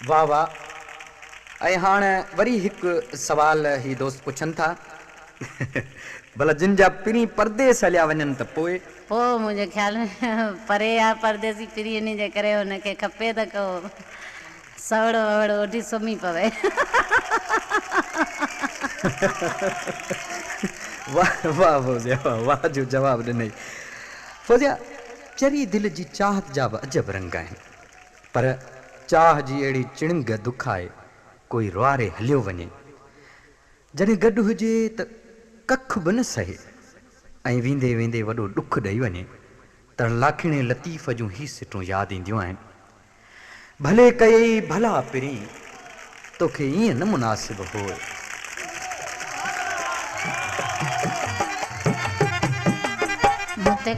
वाह वाह। ऐं हाणे वरी हिकु सवाल ही दोस्त पुछनि था भला जिन जा पिणी परदेस हलिया वञनि त पोइ? पोइ मुंहिंजे ख़्याल में परे आहे परदेसी पिरी, इन जे करे हुनखे खपे त को सवड़ो ववड़ो वठी सुम्ही पवे। वाह वाह फौजिया, वाह जो जवाबु ॾिनई। फौजिया, चरी दिलि जी चाहत जा बि अजब रंग आहिनि, पर चाह जी अहिड़ी चिणिंग दुख आहे कोई रुआरे हलियो वञे। जॾहिं गॾु हुजे त कख बि न सहे, ऐं वेंदे वेंदे वॾो ॾुख ॾेई वञे त लाखिणे लतीफ़ जूं ही सिटूं यादि ईंदियूं आहिनि। भले कयई भला पिरी, तोखे ईअं न मुनासिब होए। मूं ते